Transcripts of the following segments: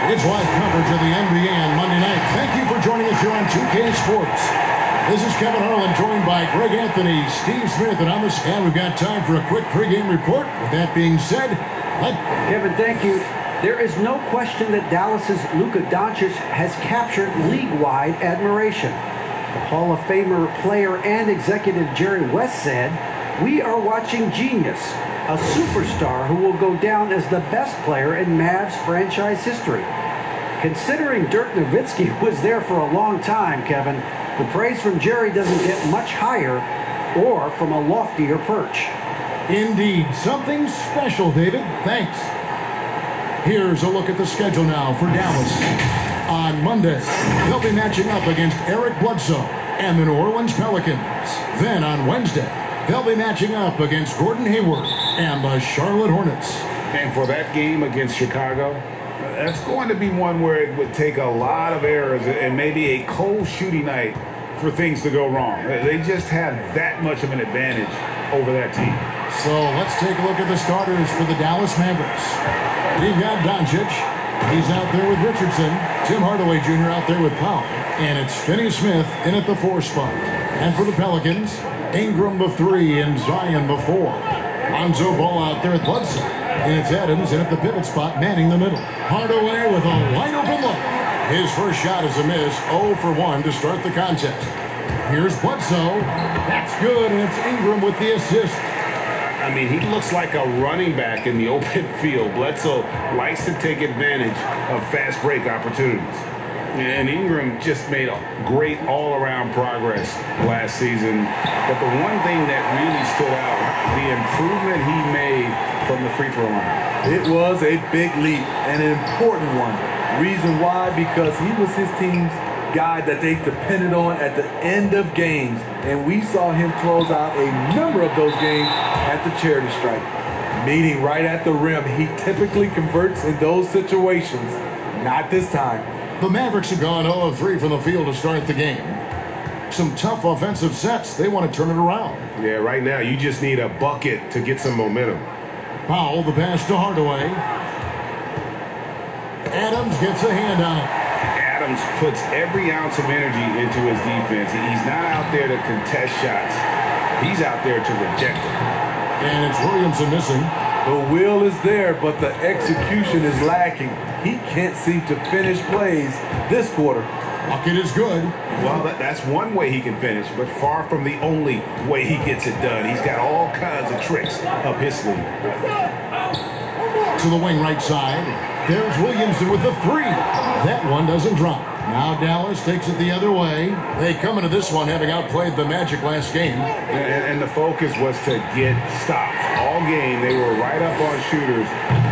It's live coverage of the NBA on Monday night. Thank you for joining us here on 2K Sports. This is Kevin Harlan, joined by Greg Anthony, Steve Smith, and we've got time for a quick pregame report. With that being said, Kevin, thank you. There is no question that Dallas's Luka Doncic has captured league-wide admiration. The Hall of Famer player and executive Jerry West said, "We are watching genius, a superstar who will go down as the best player in Mavs franchise history." Considering Dirk Nowitzki was there for a long time, Kevin, the praise from Jerry doesn't get much higher or from a loftier perch. Indeed, something special, David. Thanks. Here's a look at the schedule now for Dallas. On Monday, they'll be matching up against Eric Bledsoe and the New Orleans Pelicans. Then on Wednesday, they'll be matching up against Gordon Hayward and the Charlotte Hornets. And for that game against Chicago, that's going to be one where it would take a lot of errors and maybe a cold shooting night for things to go wrong. They just have that much of an advantage over that team. So let's take a look at the starters for the Dallas Mavericks. We've got Doncic. He's out there with Richardson. Tim Hardaway Jr. out there with Powell. And it's Finney-Smith in at the 4 spot. And for the Pelicans, Ingram the 3 and Zion the 4. Lonzo Ball out there at Bledsoe. And it's Adams in at the pivot spot, manning the middle. Hardaway with a wide-open look. His first shot is a miss, 0 for 1 to start the contest. Here's Bledsoe. That's good, and it's Ingram with the assist. I mean, he looks like a running back in the open field. Bledsoe likes to take advantage of fast break opportunities. And Ingram just made a great all-around progress last season. But the one thing that really stood out, the improvement he made from the free throw line. It was a big leap and an important one. Reason why? Because he was his team's guy that they depended on at the end of games. And we saw him close out a number of those games at the charity stripe. Meeting right at the rim, he typically converts in those situations. Not this time. The Mavericks have gone 0 of 3 from the field to start the game. Some tough offensive sets. They want to turn it around. Yeah, right now you just need a bucket to get some momentum. Powell, the pass to Hardaway. Adams gets a hand on it. Adams puts every ounce of energy into his defense. He's not out there to contest shots. He's out there to reject them. And it's Williamson missing. The will is there, but the execution is lacking. He can't seem to finish plays this quarter. Bucket is good. Well, that's one way he can finish, but far from the only way he gets it done. He's got all kinds of tricks up his sleeve. To the wing right side. There's Williamson with the 3. That one doesn't drop. Now Dallas takes it the other way. They come into this one having outplayed the Magic last game. And the focus was to get stops. All game, they were right up on shooters,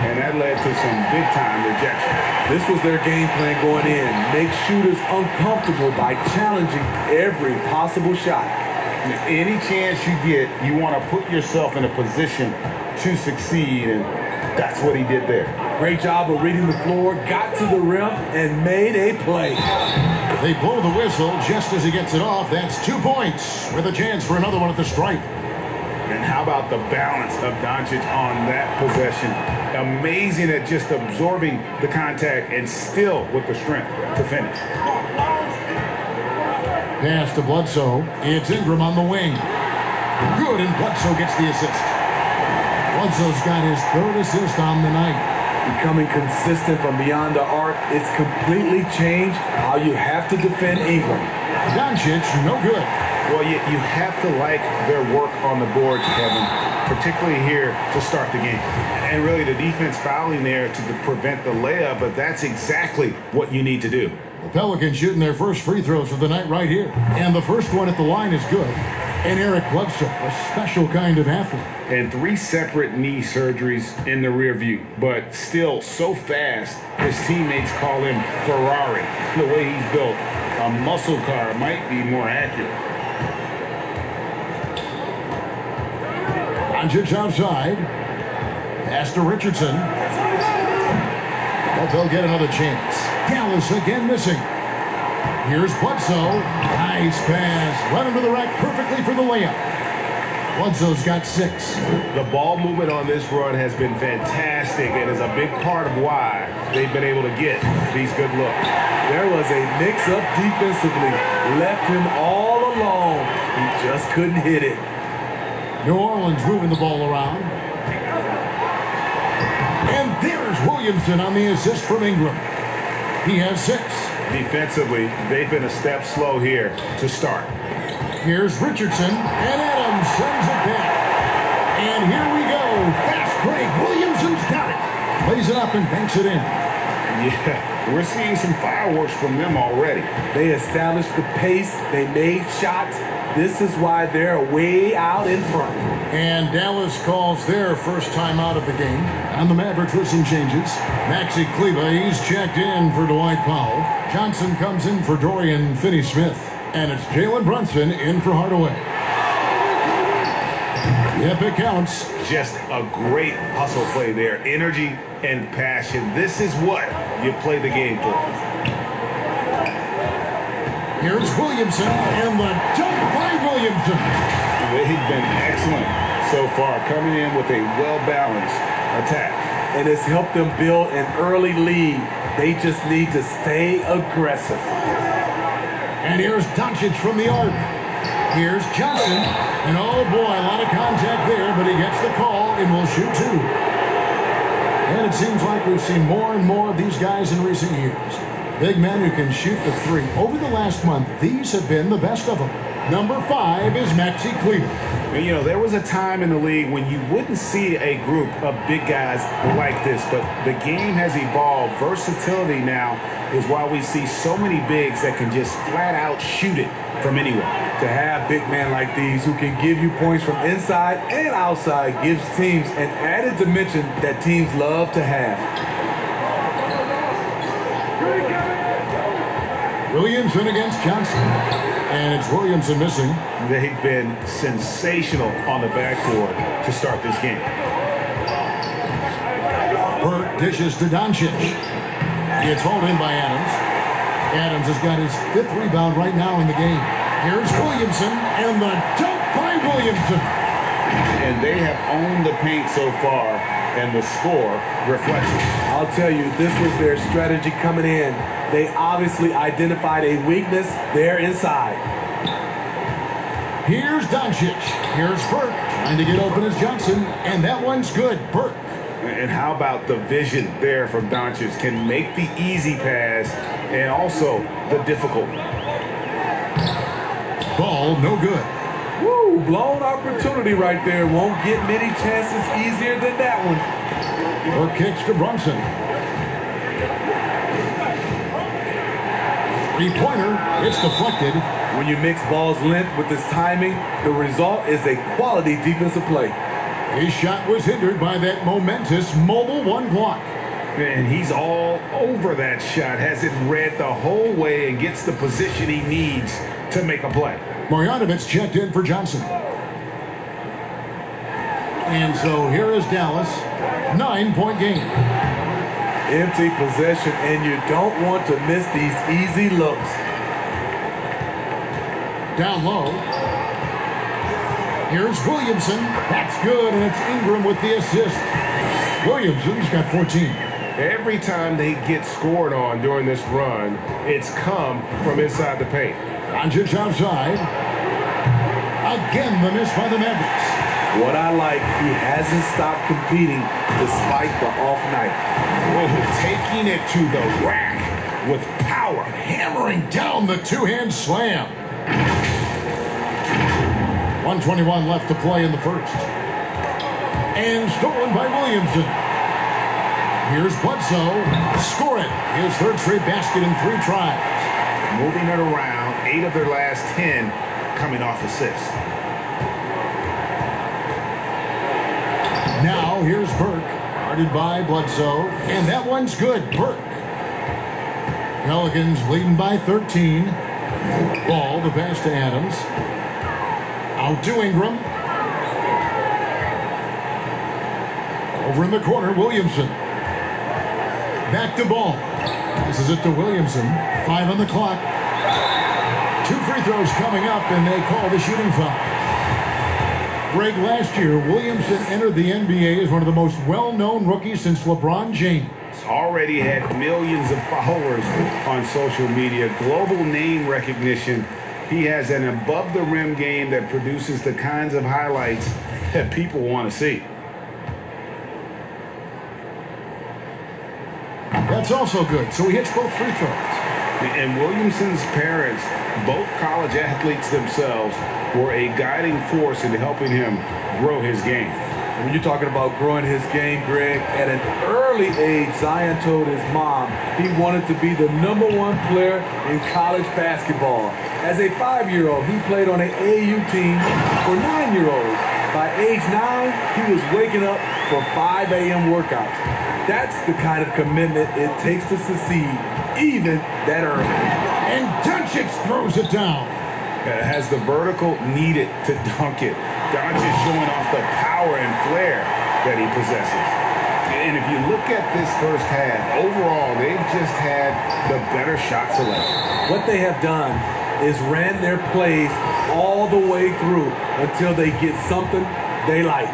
and that led to some big-time rejection. This was their game plan going in. Make shooters uncomfortable by challenging every possible shot. Any chance you get, you want to put yourself in a position to succeed, and that's what he did there. Great job of reading the floor, got to the rim, and made a play. They blow the whistle just as he gets it off. That's 2 points with a chance for another one at the stripe. And how about the balance of Doncic on that possession? Amazing at just absorbing the contact and still with the strength to finish. Pass to Bledsoe. It's Ingram on the wing. Good, and Bledsoe gets the assist. Bledsoe's got his 3rd assist on the night. Becoming consistent from beyond the arc, it's completely changed how you have to defend Ingram. Doncic, no good. Well, you have to like their work on the boards, Kevin, particularly here to start the game. And really the defense fouling there to prevent the layup, but that's exactly what you need to do. The Pelicans shooting their first free throws of the night right here. And the first one at the line is good. And Eric Bledsoe, a special kind of athlete. And 3 separate knee surgeries in the rear view, but still so fast, his teammates call him Ferrari. The way he's built, a muscle car might be more accurate. Doncic outside. Pass to Richardson. But they'll get another chance. Dallas again missing. Here's Bledsoe. Nice pass. Right under the rack perfectly for the layup. Bledsoe's got 6. The ball movement on this run has been fantastic and is a big part of why they've been able to get these good looks. There was a mix-up defensively. Left him all alone. He just couldn't hit it. New Orleans moving the ball around. And there's Williamson on the assist from Ingram. He has 6. Defensively, they've been a step slow here to start. Here's Richardson, and Adams sends it back. And here we go. Fast break. Williamson's got it. Lays it up and banks it in. Yeah, we're seeing some fireworks from them already. They established the pace. They made shots. This is why they're way out in front. And Dallas calls their first time out of the game. And the Mavericks with some changes. Maxi Kleber, he's checked in for Dwight Powell. Johnson comes in for Dorian Finney-Smith. And it's Jalen Brunson in for Hardaway. Yep, it counts. Just a great hustle play there. Energy and passion. This is what you play the game for. Here's Williamson, and the dunk by Williamson. They've been excellent so far, coming in with a well-balanced attack. And it's helped them build an early lead. They just need to stay aggressive. And here's Doncic from the arc. Here's Johnson. And oh boy, a lot of contact there, but he gets the call and will shoot 2. And it seems like we've seen more and more of these guys in recent years. Big men who can shoot the 3. Over the last month, these have been the best of them. Number 5 is Maxi Kleber. And, you know, there was a time in the league when you wouldn't see a group of big guys like this, but the game has evolved. Versatility now is why we see so many bigs that can just flat out shoot it from anywhere. To have big men like these who can give you points from inside and outside gives teams an added dimension that teams love to have. Williamson against Johnson. And it's Williamson missing. They've been sensational on the backboard to start this game. Burke dishes to Doncic. It's hauled in by Adams. Adams has got his 5th rebound right now in the game. Here's Williamson, and the dunk by Williamson. And they have owned the paint so far, and the score reflects it. I'll tell you, this was their strategy coming in. They obviously identified a weakness there inside. Here's Doncic. Here's Burke trying to get open as Johnson, and that one's good. Burke. And how about the vision there from Doncic? Can make the easy pass and also the difficult. Ball no good. Woo, blown opportunity right there. Won't get many chances easier than that one. Burke kicks to Brunson. Three-pointer, it's deflected. When you mix ball's length with his timing, the result is a quality defensive play. His shot was hindered by that momentous mobile 1 block. And he's all over that shot, has it read the whole way and gets the position he needs to make a play. Marjanovic checked in for Johnson. And so here is Dallas, 9-point game. Empty possession, and you don't want to miss these easy looks. Down low. Here's Williamson. That's good, and it's Ingram with the assist. Williamson's got 14. Every time they get scored on during this run, it's come from inside the paint. Doncic outside. Again, the miss by the Mavericks. What I like, he hasn't stopped competing despite the off night. Oh, taking it to the rack with power. Hammering down the two-hand slam. 1:21 left to play in the first. And stolen by Williamson. Here's Bledsoe. Score it. His 3rd straight basket in 3 tries. Moving it around, 8 of their last 10 coming off assists. Now here's Burke. Guarded by Bledsoe. And that one's good. Burke. Pelicans leading by 13. Ball, the pass to Adams. Out to Ingram. Over in the corner, Williamson. Back to Ball. Passes it to Williamson. 5 on the clock. 2 free throws coming up, and they call the shooting foul. Greg, last year, Williamson entered the NBA as one of the most well-known rookies since LeBron James. Already had millions of followers on social media, global name recognition. He has an above-the-rim game that produces the kinds of highlights that people want to see. That's also good, so he hits both free throws. And Williamson's parents, both college athletes themselves, were a guiding force in helping him grow his game. When you're talking about growing his game, Greg, at an early age, Zion told his mom he wanted to be the #1 player in college basketball. As a 5-year-old, he played on an AAU team for 9-year-olds. By age 9, he was waking up for 5 a.m. workouts. That's the kind of commitment it takes to succeed, even that early. And Doncic throws it down. Has the vertical needed to dunk it. Doncic showing off the power and flair that he possesses. And if you look at this first half, overall, they've just had the better shot selection. What they have done is ran their plays all the way through until they get something they like.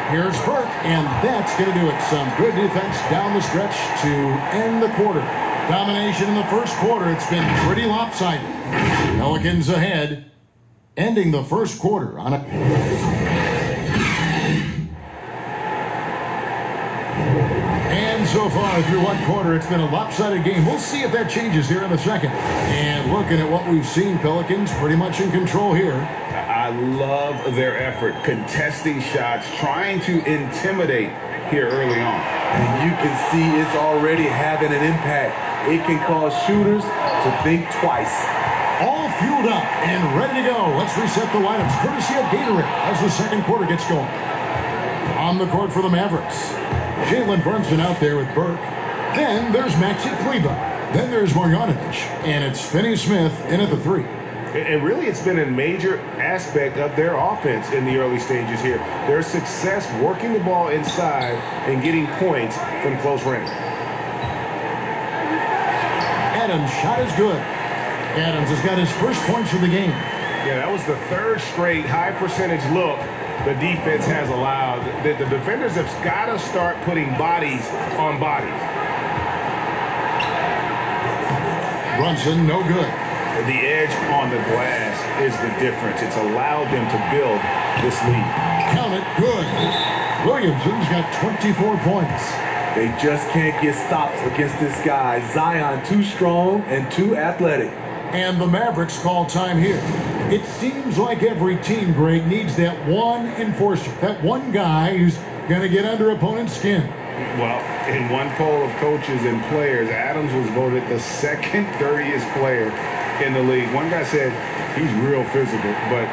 Here's Burke, and that's going to do it. Some good defense down the stretch to end the quarter. Domination in the first quarter. It's been pretty lopsided. Pelicans ahead, ending the first quarter on a... And so far through one quarter, it's been a lopsided game. We'll see if that changes here in the second. And looking at what we've seen, Pelicans pretty much in control here. I love their effort, contesting shots, trying to intimidate here early on. And you can see it's already having an impact. It can cause shooters to think twice. All fueled up and ready to go. Let's reset the lineups, courtesy of Gatorade, as the second quarter gets going. On the court for the Mavericks, Jalen Brunson out there with Burke. Then there's Maxi Kleber. Then there's Marjanovic. And it's Finney Smith in at the 3. And really, it's been a major aspect of their offense in the early stages here. Their success working the ball inside and getting points from close range. Adams' shot is good. Adams has got his first points of the game. Yeah, that was the third straight high percentage look the defense has allowed. The defenders have got to start putting bodies on bodies. Brunson, no good. The edge on the glass is the difference. It's allowed them to build this lead. Count it, good. Williamson's got 24 points. They just can't get stops against this guy. Zion too strong and too athletic. And the Mavericks call time here. It seems like every team, Greg, needs that one enforcer, that one guy who's going to get under opponent's skin. Well, in one poll of coaches and players, Adams was voted the second dirtiest player in the league. One guy said he's real physical, but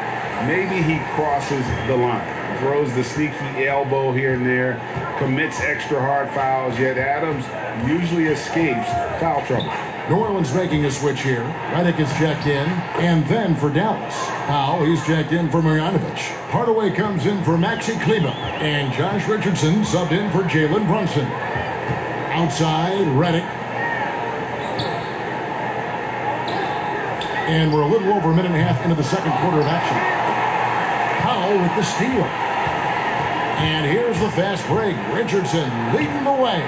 maybe he crosses the line. Throws the sneaky elbow here and there, commits extra hard fouls, yet Adams usually escapes foul trouble. New Orleans making a switch here. Redick is checked in, and then for Dallas. Now he's checked in for Marjanovic. Hardaway comes in for Maxi Kleber, and Josh Richardson subbed in for Jalen Brunson. Outside, Redick. And we're a little over a minute and a half into the second quarter of action. Powell with the steal. And here's the fast break. Richardson leading the way,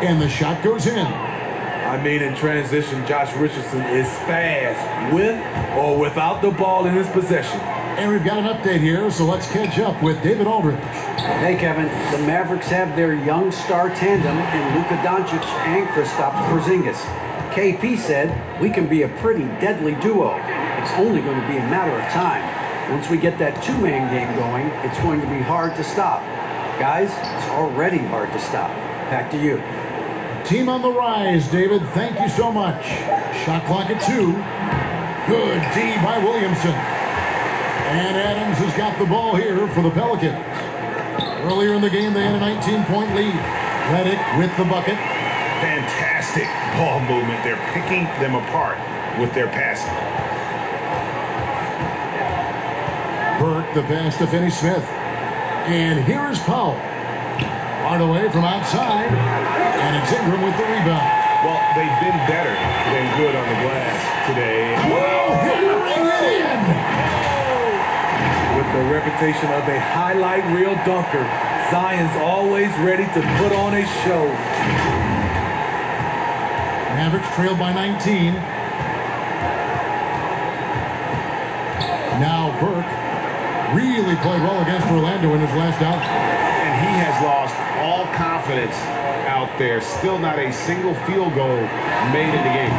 and the shot goes in. I mean, in transition, Josh Richardson is fast with or without the ball in his possession. And we've got an update here, so let's catch up with David Aldridge. Hey, Kevin. The Mavericks have their young star tandem in Luka Doncic and Kristaps Porzingis. KP said, "We can be a pretty deadly duo. It's only going to be a matter of time. Once we get that two-man game going, it's going to be hard to stop." Guys, it's already hard to stop. Back to you. Team on the rise, David. Thank you so much. Shot clock at 2. Good D by Williamson. And Adams has got the ball here for the Pelicans. Earlier in the game, they had a 19-point lead. Redick with the bucket. Fantastic ball movement. They're picking them apart with their passing. Burke, the pass to Finney Smith. And here is Powell. Hardaway from outside. And it's Ingram with the rebound. Well, they've been better than good on the glass today. With the reputation of a highlight reel dunker, Zion's always ready to put on a show. Mavericks trail by 19. Now Burke really played well against Orlando in his last out. And he has lost all confidence out there. Still not a single field goal made in the game.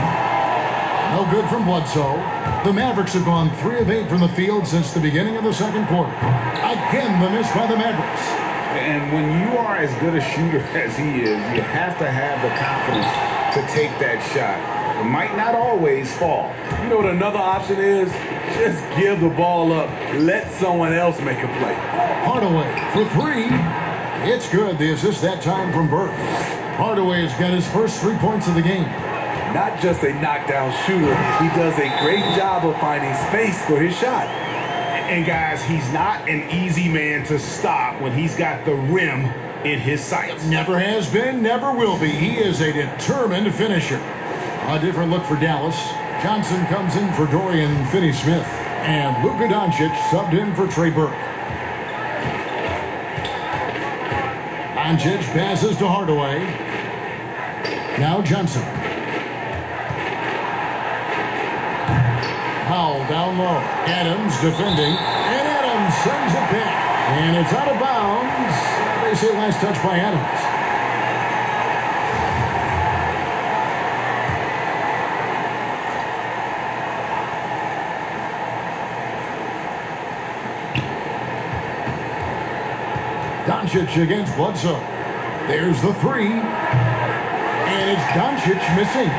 No good from Bledsoe. The Mavericks have gone 3 of 8 from the field since the beginning of the second quarter. Again, the miss by the Mavericks. And when you are as good a shooter as he is, you have to have the confidence to take that shot. It might not always fall. You know what another option is? Just give the ball up. Let someone else make a play. Hardaway for 3. It's good. The assist that time from Burke. Hardaway has got his first 3 points of the game. Not just a knockdown shooter, he does a great job of finding space for his shot. And guys, he's not an easy man to stop when he's got the rim in his sights. Never has been, never will be. He is a determined finisher. A different look for Dallas. Johnson comes in for Dorian Finney-Smith. And Luka Doncic subbed in for Trey Burke. Doncic passes to Hardaway. Now Johnson. Powell down low. Adams defending. And Adams sends it back. And it's out of bounds. They say last touch by Adams. Doncic against Bledsoe. There's the 3. And it's Doncic missing.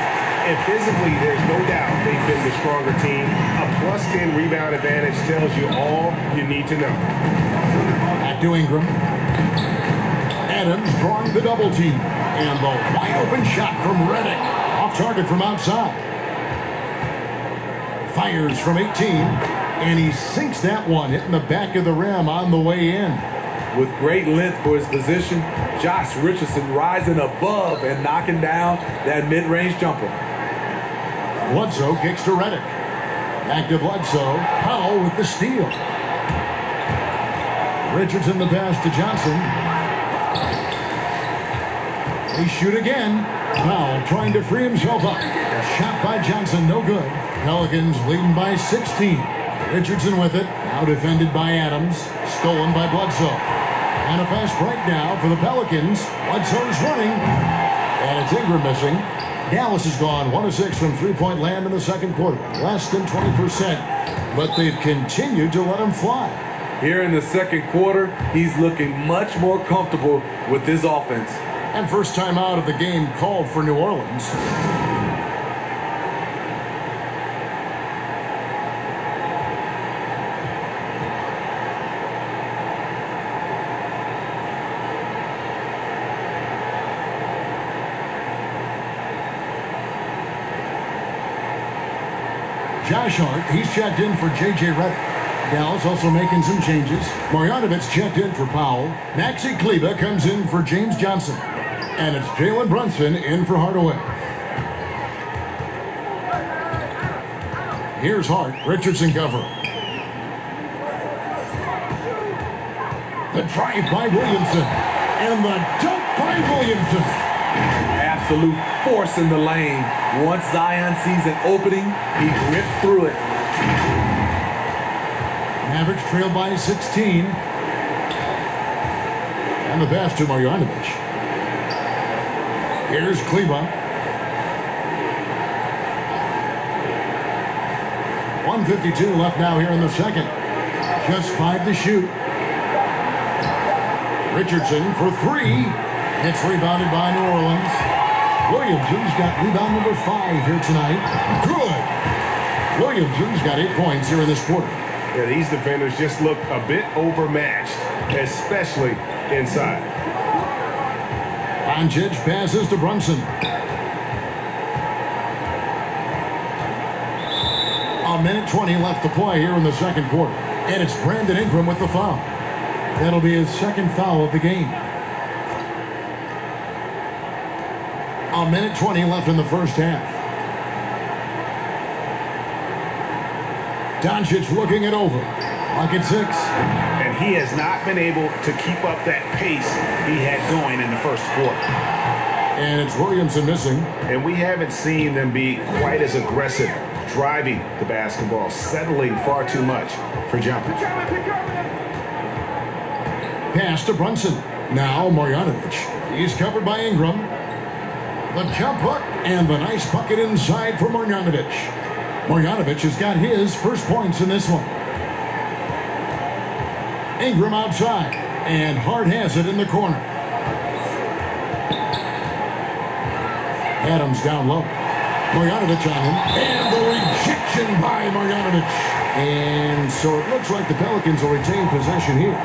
And physically, there's no doubt they've been the stronger team. A plus 10 rebound advantage tells you all you need to know. Back to Ingram. Adams drawing the double team. And the wide open shot from Redick. Off target from outside. Fires from 18. And he sinks that one, hitting the back of the rim on the way in. With great length for his position, Josh Richardson rising above and knocking down that mid-range jumper. Bledsoe kicks to Redick. Back to Bledsoe. Powell with the steal. Richardson the pass to Johnson. They shoot again. Powell trying to free himself up. A shot by Johnson, no good. Pelicans leading by 16. Richardson with it. Now defended by Adams. Stolen by Bledsoe. And a fast break now for the Pelicans. Bledsoe's running. And it's Ingram missing. Dallas has gone 1 of 6 from three-point land in the second quarter. Less than 20%. But they've continued to let him fly. Here in the second quarter, he's looking much more comfortable with his offense. And first time out of the game called for New Orleans. Josh Hart, he's checked in for J.J. Redick. Dallas also making some changes. Marjanovic checked in for Powell. Maxi Kleber comes in for James Johnson. And it's Jalen Brunson in for Hardaway. Here's Hart. Richardson cover. The drive by Williamson. And the dunk by Williamson. Absolute force in the lane. Once Zion sees an opening, he ripped through it. Mavericks trail by 16. And the pass to Marjanovic. Here's Kleber. 1:52 left now here in the second. Just 5 to shoot. Richardson for 3. It's rebounded by New Orleans. Williamson's got rebound number 5 here tonight. Good. Williamson's got 8 points here in this quarter. Yeah, these defenders just look a bit overmatched, especially inside. Doncic passes to Brunson. A minute 20 left to play here in the second quarter. And it's Brandon Ingram with the foul. That'll be his second foul of the game. 1:20 left in the first half. Doncic looking it over. Clock at 6. And he has not been able to keep up that pace he had going in the first quarter. And it's Williamson missing. And we haven't seen them be quite as aggressive driving the basketball, settling far too much for jumpers. Pass to Brunson. Now Marjanovic. He's covered by Ingram. The jump hook and the nice bucket inside for Marjanovic. Marjanovic has got his first points in this one. Ingram outside, and Hart has it in the corner. Adams down low. Marjanovic on him, and the rejection by Marjanovic. And so it looks like the Pelicans will retain possession here.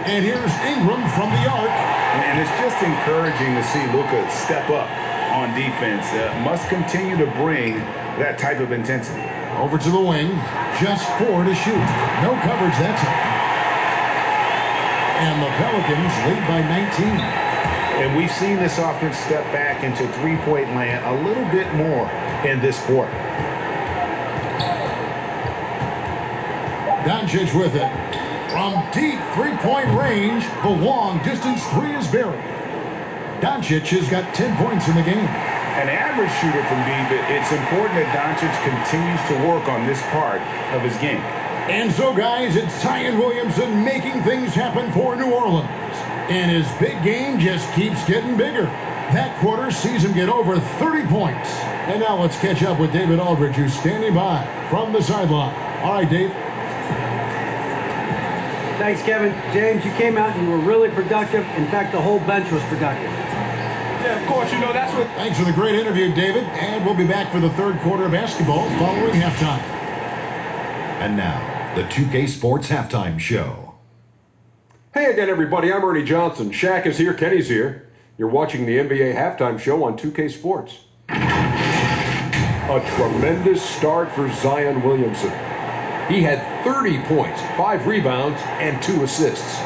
And here's Ingram from the arc. And it's just encouraging to see Luka step up on defense. Must continue to bring that type of intensity. Over to the wing. Just 4 to shoot. No coverage that time. And the Pelicans lead by 19. And we've seen this offense step back into three-point land a little bit more in this quarter. Doncic with it. From deep three-point range, the long-distance three is buried. Doncic has got 10 points in the game. An average shooter from deep, it's important that Doncic continues to work on this part of his game. And so, guys, it's Zion Williamson making things happen for New Orleans. And his big game just keeps getting bigger. That quarter sees him get over 30 points. And now let's catch up with David Aldridge, who's standing by from the sideline. All right, Dave. Thanks, Kevin. James, you came out and you were really productive. In fact, the whole bench was productive. Yeah, of course, you know, that's what... Thanks for the great interview, David. And we'll be back for the third quarter of basketball following halftime. And now, the 2K Sports Halftime Show. Hey again, everybody. I'm Ernie Johnson. Shaq is here. Kenny's here. You're watching the NBA Halftime Show on 2K Sports. A tremendous start for Zion Williamson. He had 30 points, 5 rebounds, and 2 assists.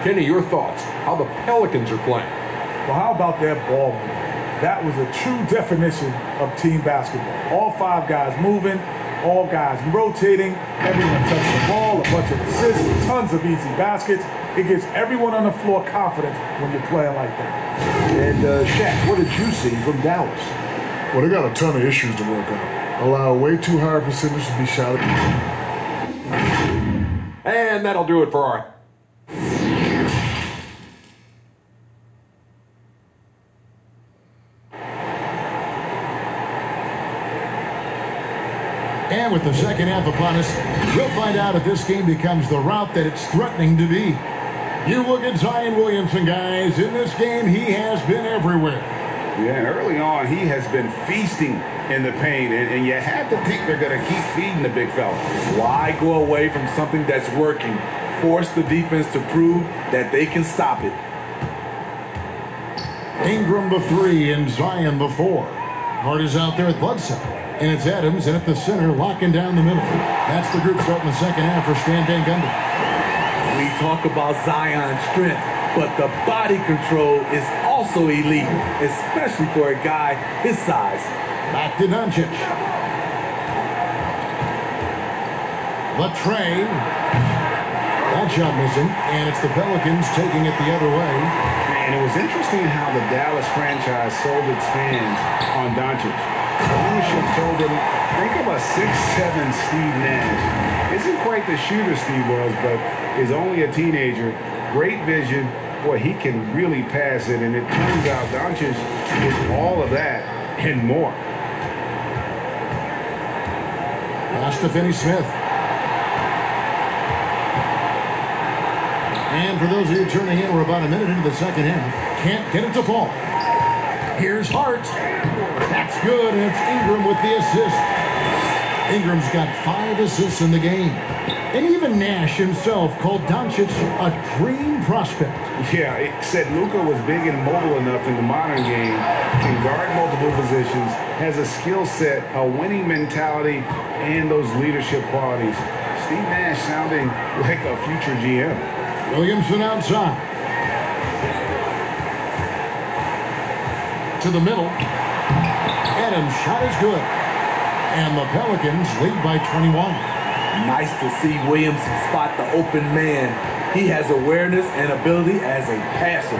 Kenny, your thoughts? How the Pelicans are playing? Well, how about that ball movement? That was a true definition of team basketball. All 5 guys moving, all guys rotating, everyone touching the ball, a bunch of assists, tons of easy baskets. It gives everyone on the floor confidence when you're playing like that. And Shaq, what did you see from Dallas? Well, they got a ton of issues to work out. Allow way too high a percentage to be shot at. And that'll do it for our... And with the second half upon us, we'll find out if this game becomes the route that it's threatening to be. You look at Zion Williamson, guys. In this game, he has been everywhere. Yeah, early on, he has been feasting in the paint, and you have to think they're going to keep feeding the big fella. Why go away from something that's working? Force the defense to prove that they can stop it. Ingram the 3 and Zion the 4. Hart is out there at Bledsoe. And it's Adams, and at the center, locking down the middle. That's the group starting the second half for Stan Van Gundy. We talk about Zion's strength, but the body control is also elite, especially for a guy his size. Back to Doncic. Latrey. That shot missing, and it's the Pelicans taking it the other way. And it was interesting how the Dallas franchise sold its fans on Doncic. Ownership told him, think of a 6'7" Steve Nash. Isn't quite the shooter Steve was, but is only a teenager. Great vision. Boy, he can really pass it, and it turns out Doncic is all of that and more. Pass to Finney-Smith. And for those of you turning in, we're about a minute into the second half. Can't get it to fall. Here's Hart. That's good, and it's Ingram with the assist. Ingram's got 5 assists in the game. And even Nash himself called Doncic a dream prospect. Yeah, it said Luka was big and mobile enough in the modern game, can guard multiple positions, has a skill set, a winning mentality, and those leadership qualities. Steve Nash sounding like a future GM. Williamson outside. To the middle. Adams' shot is good. And the Pelicans lead by 21. Nice to see Williamson spot the open man. He has awareness and ability as a passer.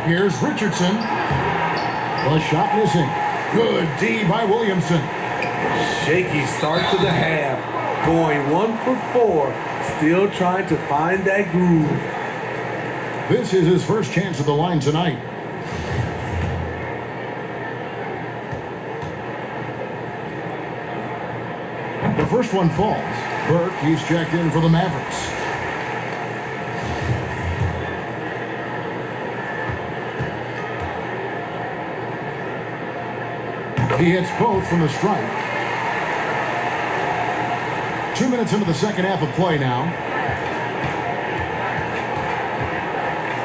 Here's Richardson. The shot missing. Good D by Williamson. Shaky start to the half. Going 1 for 4. Still trying to find that groove. This is his first chance at the line tonight. The first one falls. Burke, he's checked in for the Mavericks. He hits both from the strike. 2 minutes into the second half of play now.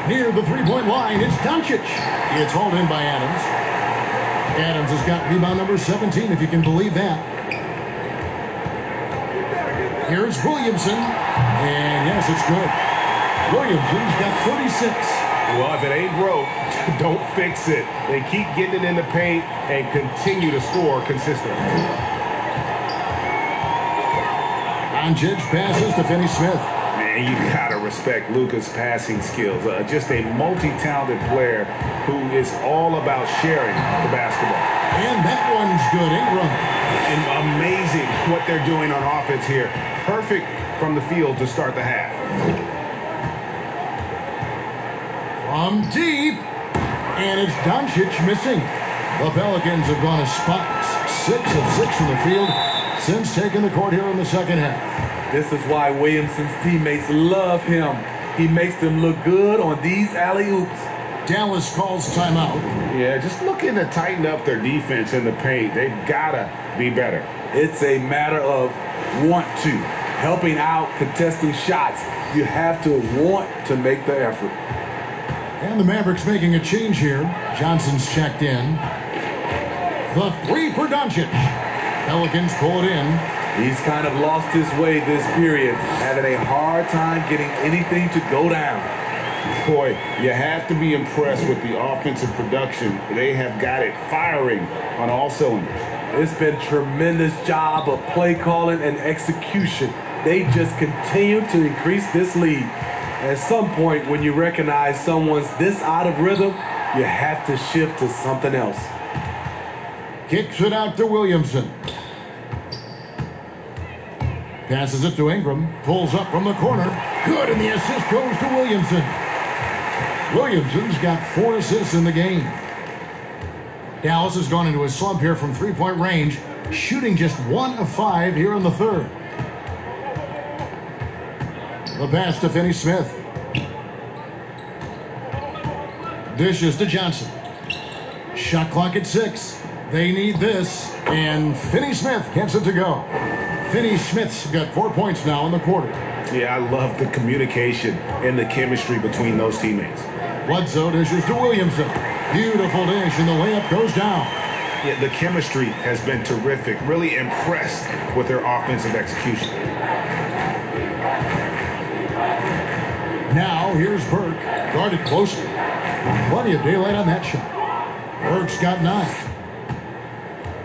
Near the three-point line, it's Doncic. It's hauled in by Adams. Adams has got rebound number 17, if you can believe that. Here's Williamson. And yes, it's good. Williamson's got 36. Well, if it ain't broke, don't fix it. They keep getting it in the paint and continue to score consistently. Doncic passes to Finney Smith. Man, you gotta respect Luka's passing skills. Just a multi-talented player who is all about sharing the basketball. And that one's good. Ingram. And amazing what they're doing on offense here. Perfect from the field to start the half. From deep. And it's Doncic missing. The Pelicans have gone as spotless. 6 of 6 from the field since taking the court here in the second half. This is why Williamson's teammates love him. He makes them look good on these alley-oops. Dallas calls timeout. Yeah, just looking to tighten up their defense in the paint. They've got to be better. It's a matter of want to. Helping out, contesting shots. You have to want to make the effort. And the Mavericks making a change here. Johnson's checked in. The three for Doncic. Pelicans pull it in. He's kind of lost his way this period, having a hard time getting anything to go down. Boy, you have to be impressed with the offensive production. They have got it firing on all cylinders. It's been a tremendous job of play calling and execution. They just continue to increase this lead. At some point, when you recognize someone's this out of rhythm, you have to shift to something else. Kicks it out to Williamson. Passes it to Ingram. Pulls up from the corner. Good, and the assist goes to Williamson. Williamson's got 4 assists in the game. Dallas has gone into a slump here from three-point range, shooting just 1 of 5 here in the third. The pass to Finney Smith. Dishes to Johnson. Shot clock at 6. They need this, and Finney Smith gets it to go. Finney Smith's got 4 points now in the quarter. Yeah, I love the communication and the chemistry between those teammates. Bledsoe dishes to Williamson. Beautiful dish, and the layup goes down. Yeah, the chemistry has been terrific. Really impressed with their offensive execution. Now, here's Burke. Guarded closely. Plenty of daylight on that shot. Burke's got 9.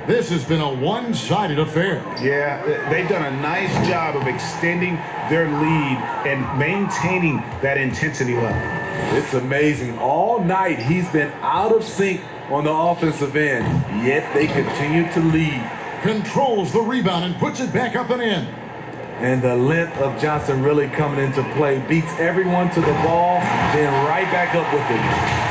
This has been a one-sided affair. Yeah, they've done a nice job of extending their lead and maintaining that intensity level. It's amazing. All night he's been out of sync on the offensive end, yet they continue to lead. Controls the rebound and puts it back up and in. And the length of Johnson really coming into play. Beats everyone to the ball, then right back up with it.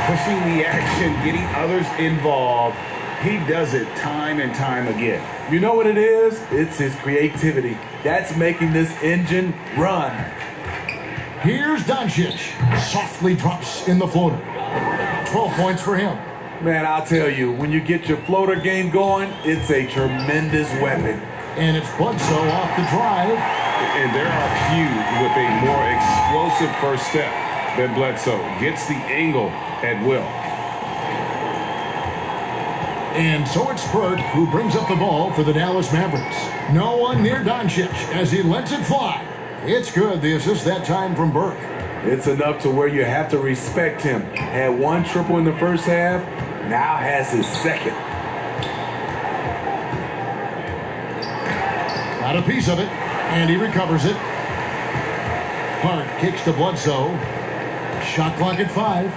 Pushing the action, getting others involved. He does it time and time again. You know what it is? It's his creativity. That's making this engine run. Here's Doncic. Softly drops in the floater. 12 points for him. Man, I'll tell you, when you get your floater game going, it's a tremendous weapon. And it's Bledsoe off the drive. And there are few with a more explosive first step than Bledsoe. Gets the angle at will. And so it's Burke who brings up the ball for the Dallas Mavericks. No one near Doncic as he lets it fly. It's good, the assist that time from Burke. It's enough to where you have to respect him. Had one triple in the first half, now has his second. Got a piece of it, and he recovers it. Hart kicks to Bledsoe. Shot clock at 5.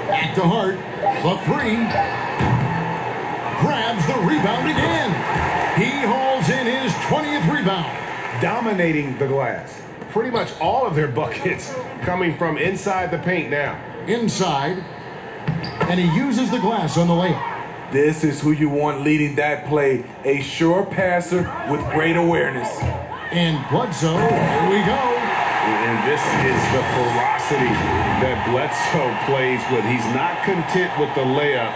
Back to Hart. The 3. Grabs the rebound again. He hauls in his 20th rebound. Dominating the glass. Pretty much all of their buckets coming from inside the paint now. Inside. And he uses the glass on the layup. This is who you want leading that play. A sure passer with great awareness. And Bledsoe, here we go. And this is the ferocity that Bledsoe plays with. He's not content with the layup.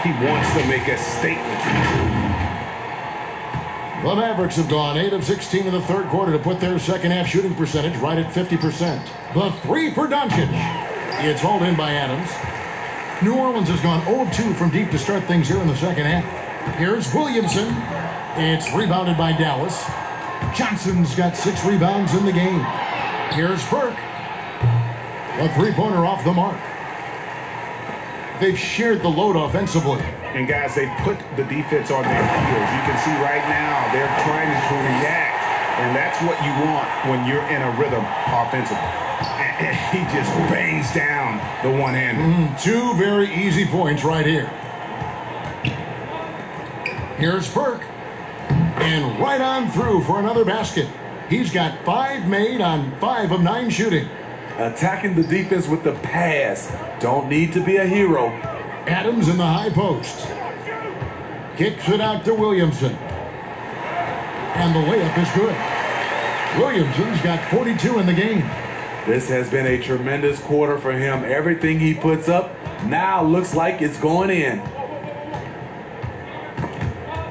He wants to make a statement. The Mavericks have gone 8 of 16 in the third quarter to put their second half shooting percentage right at 50%. The 3 for Doncic. It's hauled in by Adams. New Orleans has gone 0 of 2 from deep to start things here in the second half. Here's Williamson. It's rebounded by Dallas. Johnson's got 6 rebounds in the game. Here's Burke. A three-pointer off the mark. They've shared the load offensively. And guys, they put the defense on their heels. You can see right now they're trying to react. And that's what you want when you're in a rhythm offensively. And he just bangs down the one-hander. 2 very easy points right here. Here's Burke. And right on through for another basket. He's got 5 made on 5 of 9 shooting. Attacking the defense with the pass. Don't need to be a hero. Adams in the high post. Kicks it out to Williamson. And the layup is good. Williamson's got 42 in the game. This has been a tremendous quarter for him. Everything he puts up now looks like it's going in.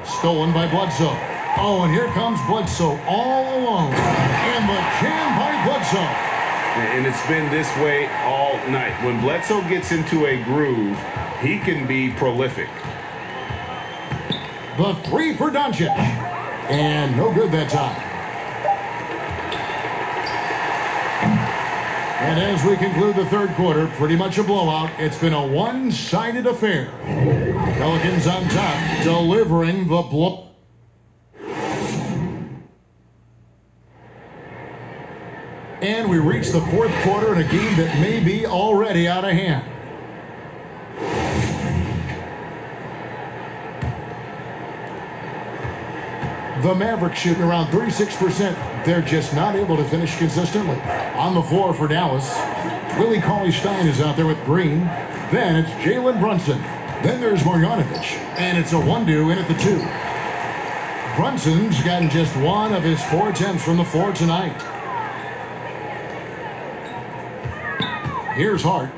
Stolen by Bledsoe. Oh, and here comes Bledsoe all alone. And the jam by Bledsoe. And it's been this way all night. When Bledsoe gets into a groove, he can be prolific. The 3 for Doncic. And no good that time. And as we conclude the third quarter, pretty much a blowout. It's been a one-sided affair. Pelicans on top, delivering the blow. And we reach the fourth quarter in a game that may be already out of hand. The Mavericks shooting around 36%. They're just not able to finish consistently. On the floor for Dallas, Willie Cauley-Stein is out there with Green. Then it's Jalen Brunson. Then there's Marjanovic. And it's a 1-2 in at the 2. Brunson's gotten just 1 of his 4 attempts from the floor tonight. Here's Hart.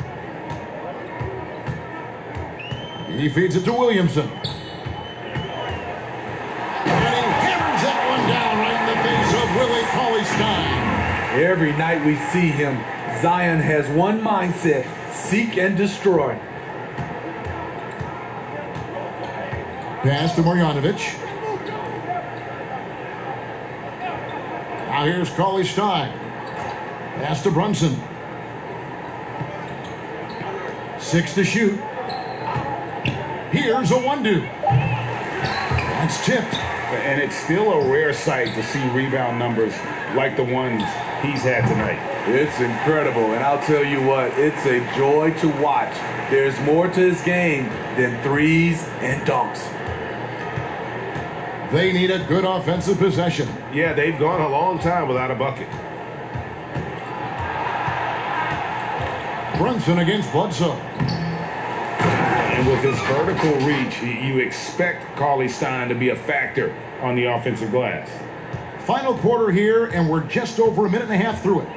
He feeds it to Williamson. And he hammers that one down right in the face of Willie Cauley-Stein. Every night we see him, Zion has one mindset: seek and destroy. Pass to Marjanovic. Now here's Cauley-Stein. Pass to Brunson. 6 to shoot. Here's a 1-2. That's tipped. And it's still a rare sight to see rebound numbers like the ones he's had tonight. It's incredible, and I'll tell you what, it's a joy to watch. There's more to his game than threes and dunks. They need a good offensive possession. Yeah, they've gone a long time without a bucket. Brunson against Bledsoe. And with his vertical reach, you expect Cauley-Stein to be a factor on the offensive glass. Final quarter here, and we're just over a minute and a half through it.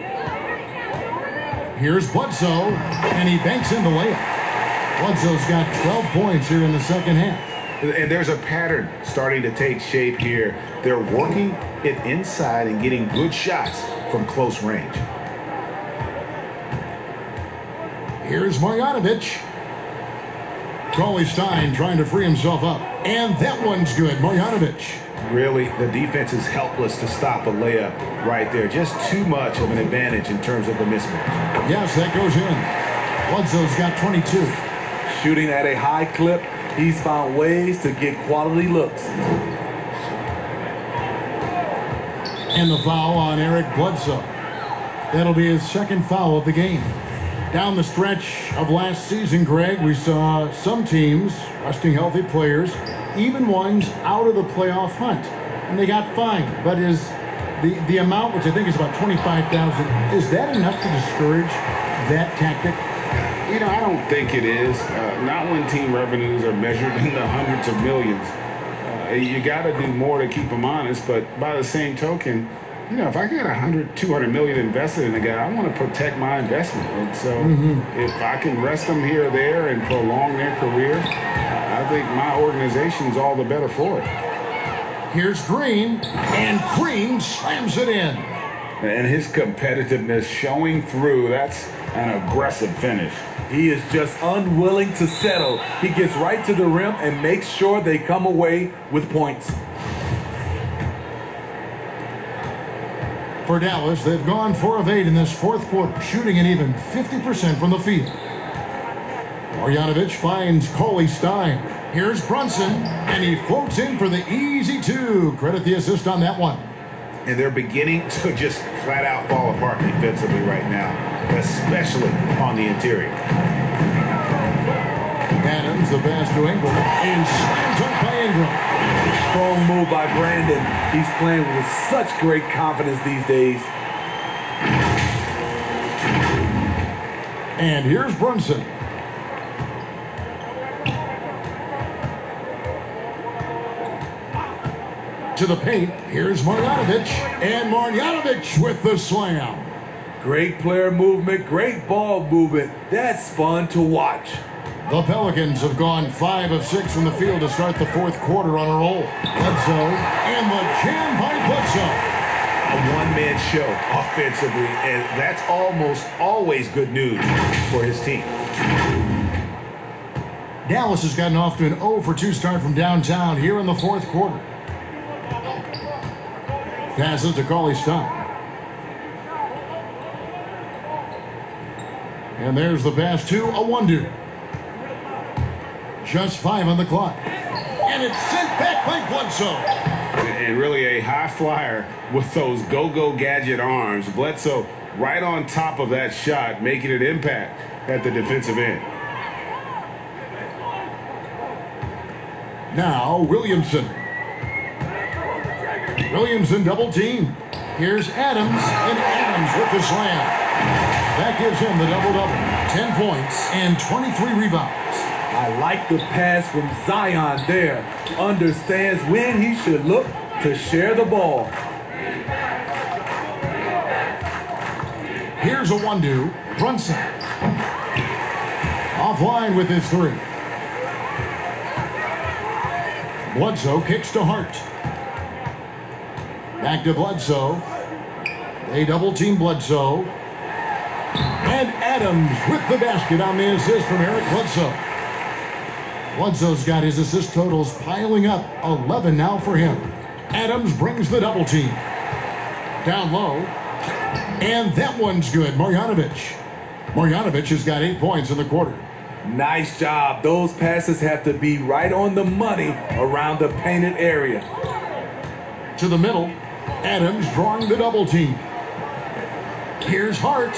Here's Bledsoe, and he banks in the layup. Bledsoe's got 12 points here in the second half. And there's a pattern starting to take shape here. They're working it inside and getting good shots from close range. Here's Marjanovic. Cauley Stein trying to free himself up. And that one's good. Marjanovic. Really, the defense is helpless to stop a layup right there. Just too much of an advantage in terms of the mismatch. Yes, that goes in. Bledsoe's got 22. Shooting at a high clip, he's found ways to get quality looks. And the foul on Eric Bledsoe. That'll be his second foul of the game. Down the stretch of last season, Greg, we saw some teams resting healthy players, even ones out of the playoff hunt, and they got fined. But is the amount, which I think is about $25,000, is that enough to discourage that tactic? You know, I don't think it is. Not when team revenues are measured in the hundreds of millions. You got to do more to keep them honest, but by the same token, you know, if I got $200 million invested in a guy, I want to protect my investment. And so if I can rest them here or there and prolong their career, I think my organization's all the better for it. Here's Green, and Green slams it in. And his competitiveness showing through. That's an aggressive finish. He is just unwilling to settle. He gets right to the rim and makes sure they come away with points. For Dallas, they've gone 4 of 8 in this fourth quarter, shooting an even 50% from the field. Marjanovic finds Cauley Stein. Here's Brunson, and he floats in for the easy 2. Credit the assist on that one. And they're beginning to just flat out fall apart defensively right now, especially on the interior. Adams, the pass to Ingram, and slams up by Ingram. Strong move by Brandon. He's playing with such great confidence these days. And here's Brunson. To the paint, here's Marjanovic, and Marjanovic with the slam. Great player movement, great ball movement. That's fun to watch. The Pelicans have gone 5 of 6 from the field to start the fourth quarter on a roll. Bledsoe, and the jam by Bledsoe. A one-man show offensively, and that's almost always good news for his team. Dallas has gotten off to an 0 for 2 start from downtown here in the fourth quarter. Passes to Cauley Stein. And there's the pass to a 1-2. Just 5 on the clock. And it's sent back by Bledsoe. And really a high flyer with those go-go gadget arms. Bledsoe right on top of that shot, making an impact at the defensive end. Now Williamson. Williamson double team. Here's Adams, and Adams with the slam. That gives him the double-double. 10 points and 23 rebounds. I like the pass from Zion there. Understands when he should look to share the ball. Here's a 1-2. Brunson. Offline with his 3. Bledsoe kicks to Hart. Back to Bledsoe. They double-team Bledsoe. And Adams with the basket on the assist from Eric Bledsoe. Bledsoe's got his assist totals piling up. 11 now for him. Adams brings the double team. Down low. And that one's good. Marjanovic. Marjanovic has got 8 points in the quarter. Nice job. Those passes have to be right on the money around the painted area. To the middle. Adams drawing the double team. Here's Hart.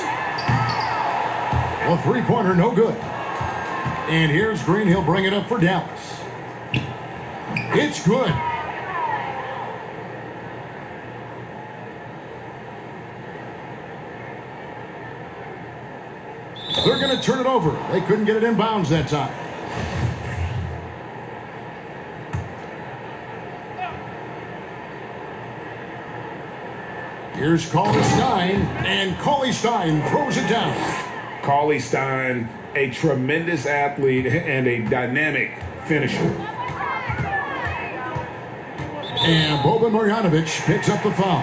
A 3-pointer, no good. And here's Green. He'll bring it up for Dallas. It's good. They're going to turn it over. They couldn't get it in bounds that time. Here's Cauley Stein, and Cauley Stein throws it down. Cauley Stein, a tremendous athlete and a dynamic finisher. And Boban Marjanovic picks up the foul.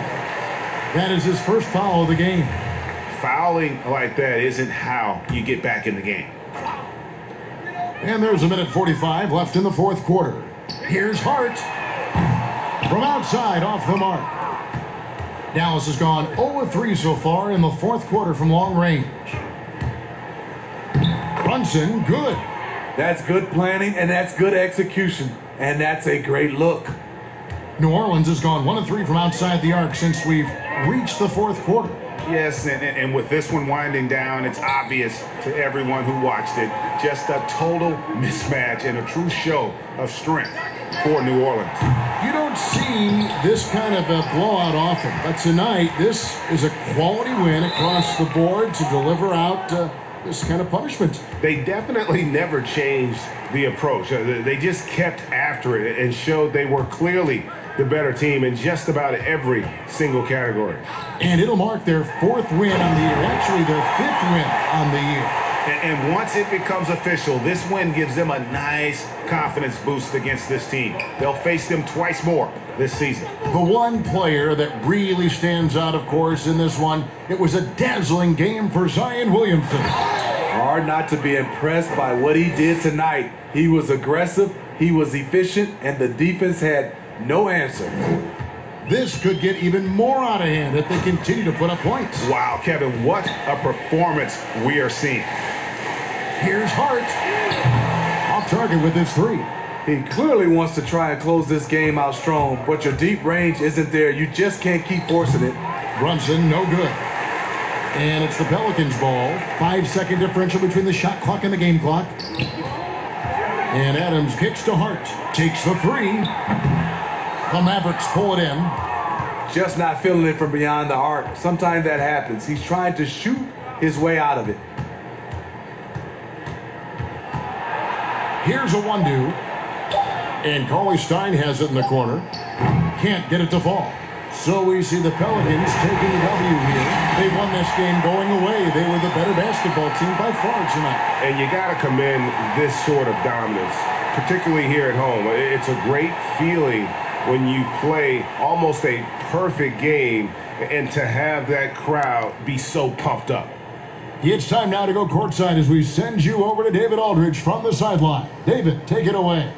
That is his first foul of the game. Fouling like that isn't how you get back in the game. And there's a minute 45 left in the fourth quarter. Here's Hart. From outside, off the mark. Dallas has gone 0-3 so far in the fourth quarter from long range. Brunson, good. That's good planning, and that's good execution. And that's a great look. New Orleans has gone 1-3 from outside the arc since we've reached the fourth quarter. Yes, and with this one winding down, it's obvious to everyone who watched it. Just a total mismatch and a true show of strength for New Orleans. You don't see this kind of a blowout often, but tonight this is a quality win across the board to deliver out this kind of punishment. They definitely never changed the approach. They just kept after it and showed they were clearly the better team in just about every single category. And it'll mark their fourth win on the year, actually their fifth win on the year. And once it becomes official, this win gives them a nice confidence boost against this team. They'll face them twice more this season. The one player that really stands out, of course, in this one, it was a dazzling game for Zion Williamson. Hard not to be impressed by what he did tonight. He was aggressive, he was efficient, and the defense had no answer. This could get even more out of hand if they continue to put up points. Wow, Kevin, what a performance we are seeing. Here's Hart. Off target with his three. He clearly wants to try and close this game out strong, but your deep range isn't there. You just can't keep forcing it. Brunson, no good. And it's the Pelicans' ball. 5-second differential between the shot clock and the game clock. And Adams kicks to Hart. Takes the three. The Mavericks pull it in. Just not feeling it from beyond the arc. Sometimes that happens. He's trying to shoot his way out of it. Here's a 1-2. And Cauley Stein has it in the corner. Can't get it to fall. So we see the Pelicans taking the W here. They won this game going away. They were the better basketball team by far tonight. And you got to commend this sort of dominance, particularly here at home. It's a great feeling when you play almost a perfect game and to have that crowd be so pumped up. It's time now to go courtside as we send you over to David Aldridge from the sideline. David, take it away.